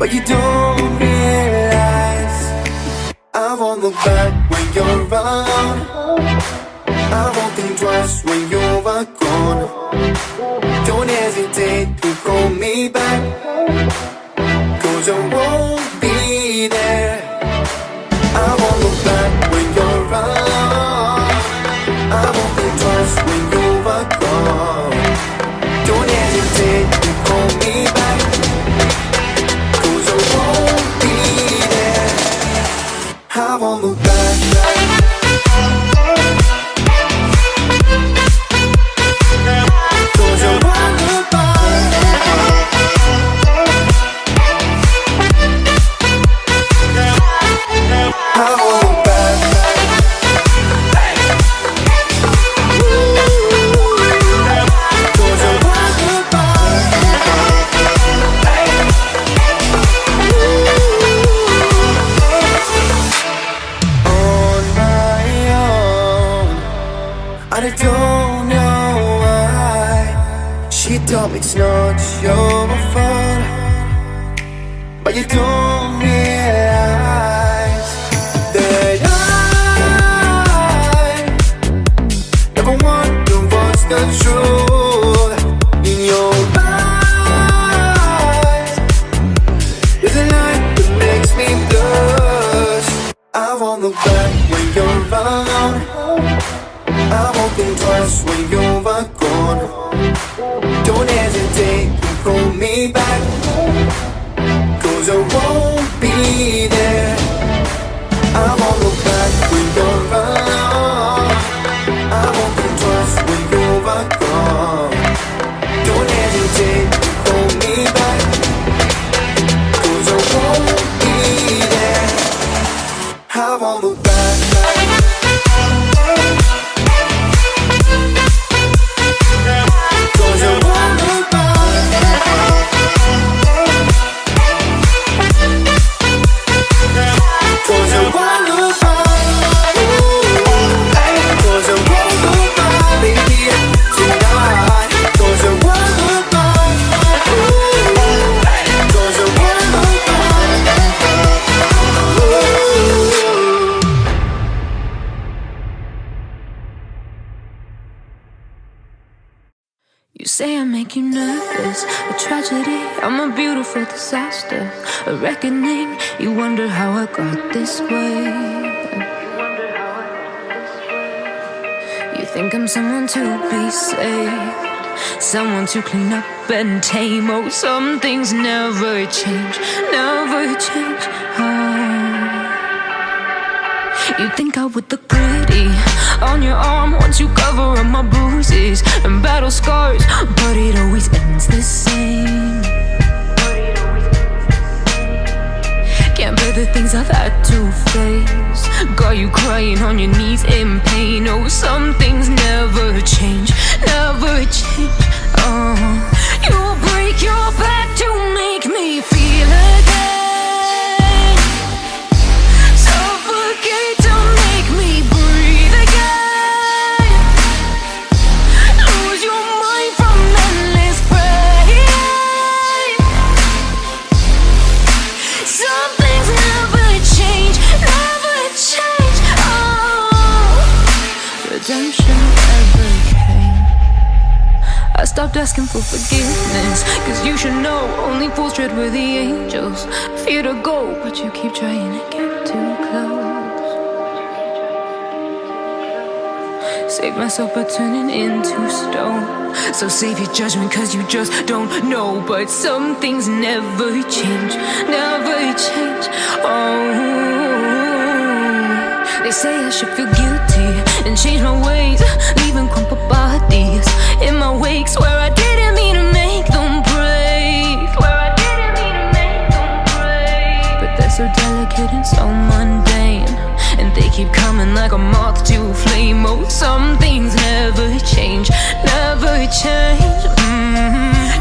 but you don't realize I won't look back when you're around. I won't think twice when you're gone. Don't hesitate to call me back, 'cause I won't be there. I won't look back when you're around. I won't think twice when you're gone. Don't hesitate to call me back, 'cause I won't be there. I won't look back. I don't know why she told me it's not your fault, but you don't realize that I never wonder what's the truth. In your eyes there's a light that makes me blush. I won't look back when you're around. I won't think twice when you're gone. Don't hesitate to call me back, 'cause I won't be there. I won't look back when you're around. I won't think twice when you're gone. Don't hesitate to call me back, 'cause I won't be there. I won't look back. You say I make you nervous, a tragedy, I'm a beautiful disaster, a reckoning. You wonder how I got this way. You think I'm someone to be saved, someone to clean up and tame. Oh, some things never change, never change. You think I would look pretty on your arm once you cover up my bruises and battle scars, but it always ends the same. Can't bear the things I've had to face, got you crying on your knees in pain. Oh, some things never change, never change. You'll break your back to make me feel again, suffocate to make me breathe again, lose your mind from endless pain. Some things never change, never change. Redemption never came. I stopped asking for forgiveness, 'cause you should know only fools tread where the angels fear to go, but you keep trying to get too close. Save myself by turning into stone, so save your judgment 'cause you just don't know. But some things never change, never change. They say I should feel guilty and change my ways, leaving crumpled bodies in my wake. Swear I didn't mean to make them break, swear I didn't mean to make them break. But they're so delicate and so mundane, and they keep coming like a moth to a flame. Oh, some things never change, never change.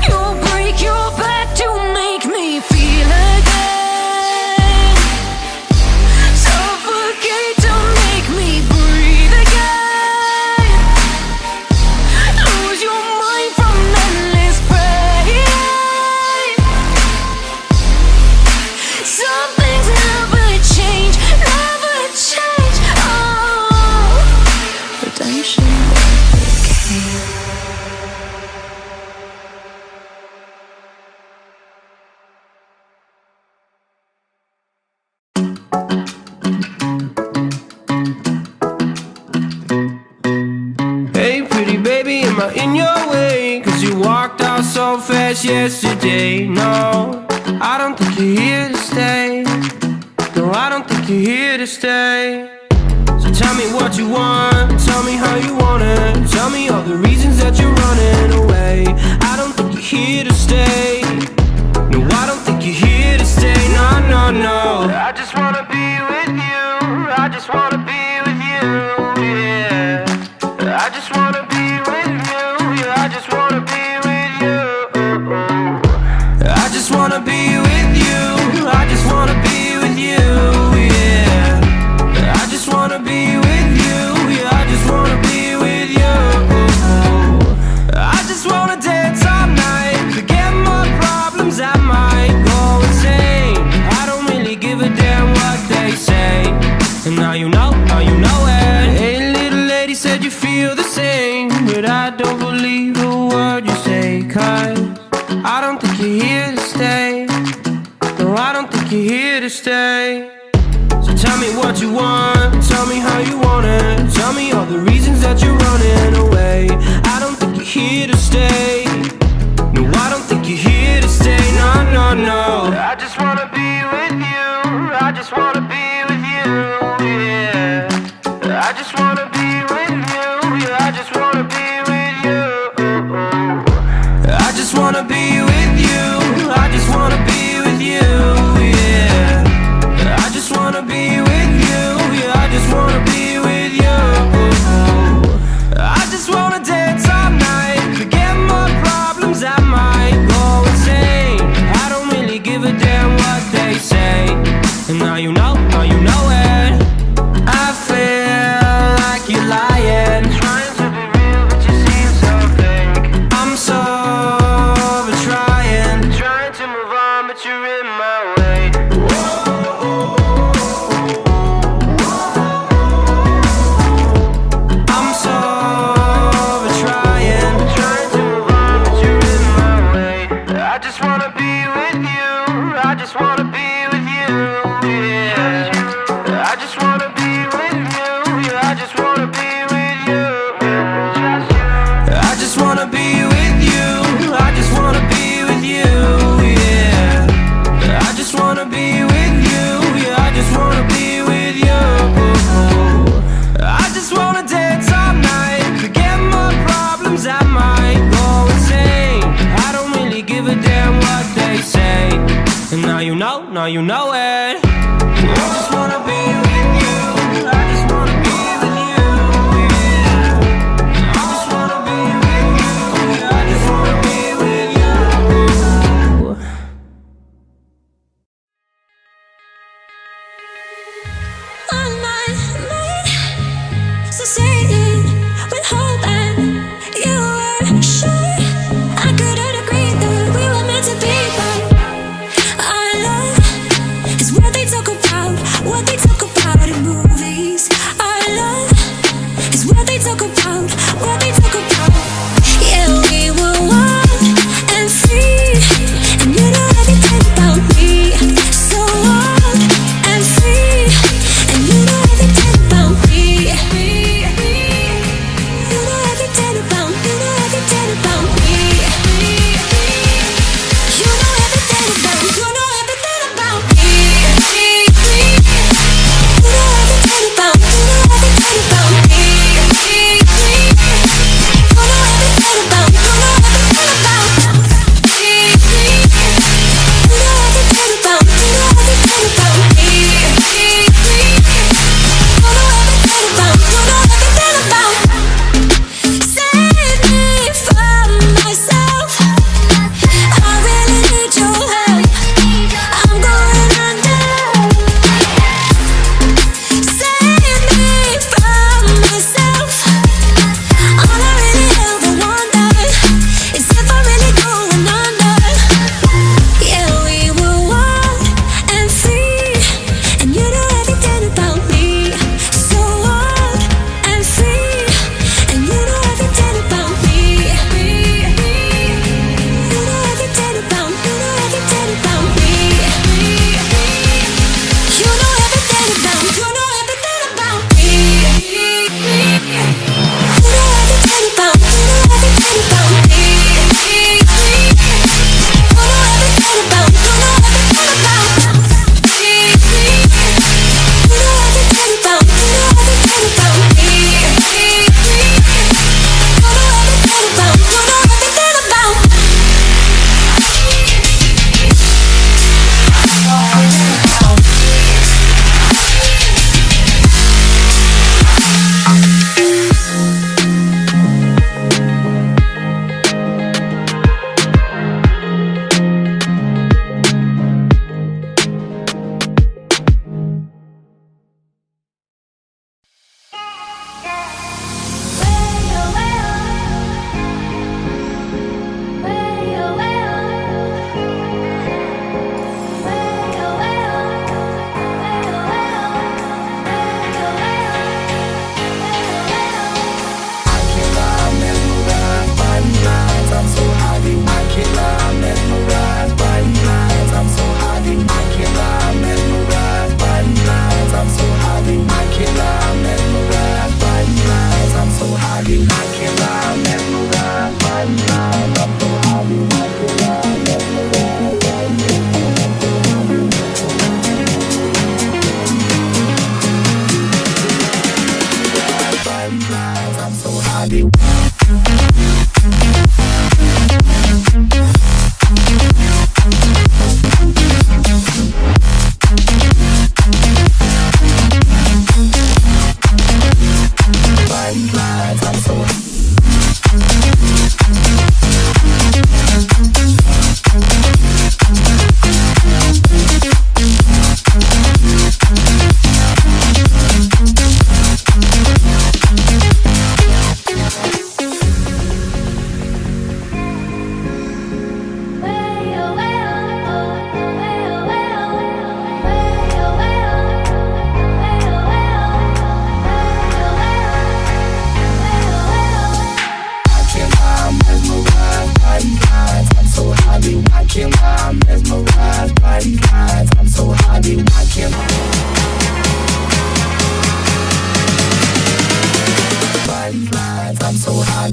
You'll break your back to make me feel again, suffocate to make me breathe again, lose your mind from endless pain. yesterday. No, I don't think you're here to stay. No, I don't think you're here to stay. So tell me what you want, tell me how you want it. Tell me all the reasons that you're running away. I don't think you're here to stay. No, I don't think you're here to stay. No, no, no. I just wanna be with you. I just wanna be with you, yeah. I just wanna be with you. Yeah, I just wanna be with you. I just wanna be with you. I just wanna be with you, yeah. I just wanna be with you. Yeah, I just wanna be with you. I just wanna dance all night, forget my problems, I might go insane. I don't really give a damn what they say. And now you know it. Hey, little lady said you feel the same, but I don't believe a word you say. Cause I don't think you're here to stay. No, I don't think you're here to stay. So tell me what you want, tell me how you want it. Tell me all the reasons that you're running away. I don't think you're here to stay. No, I don't think you're here to stay. No, no, no. I just wanna be with you. I just wanna be with you, yeah. I just wanna be with you. Yeah, I just wanna be with you. I just wanna be with you. I just wanna be with you, yeah. I just wanna be with you. Yeah, I just wanna be with you. I just wanna dance all night, forget my problems, I might go insane. I don't really give a damn what they say. And now you know it. I feel like you're lying, trying to be real, but you seem so fake. I'm so over trying to move on, but you're in my way. I'm so over trying to move on, but you're in my way. I just wanna be with you. I just wanna be with you, yeah. I just wanna be with you. Yeah, I just wanna be with you. I just wanna be with you. I just wanna be with you, yeah. I just wanna be with you. Yeah, I just wanna be with you. I just wanna dance all night, forget my problems, I might go insane. I don't really give a damn what they say. And now you know it. I just wanna be with you. I just wanna be with you, yeah. I just wanna be with you. Yeah, I just wanna be with you. On my mind, so say it with hope and you were sure I couldn't agree that we were meant to be, but our love is what they talk about, what they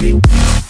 baby.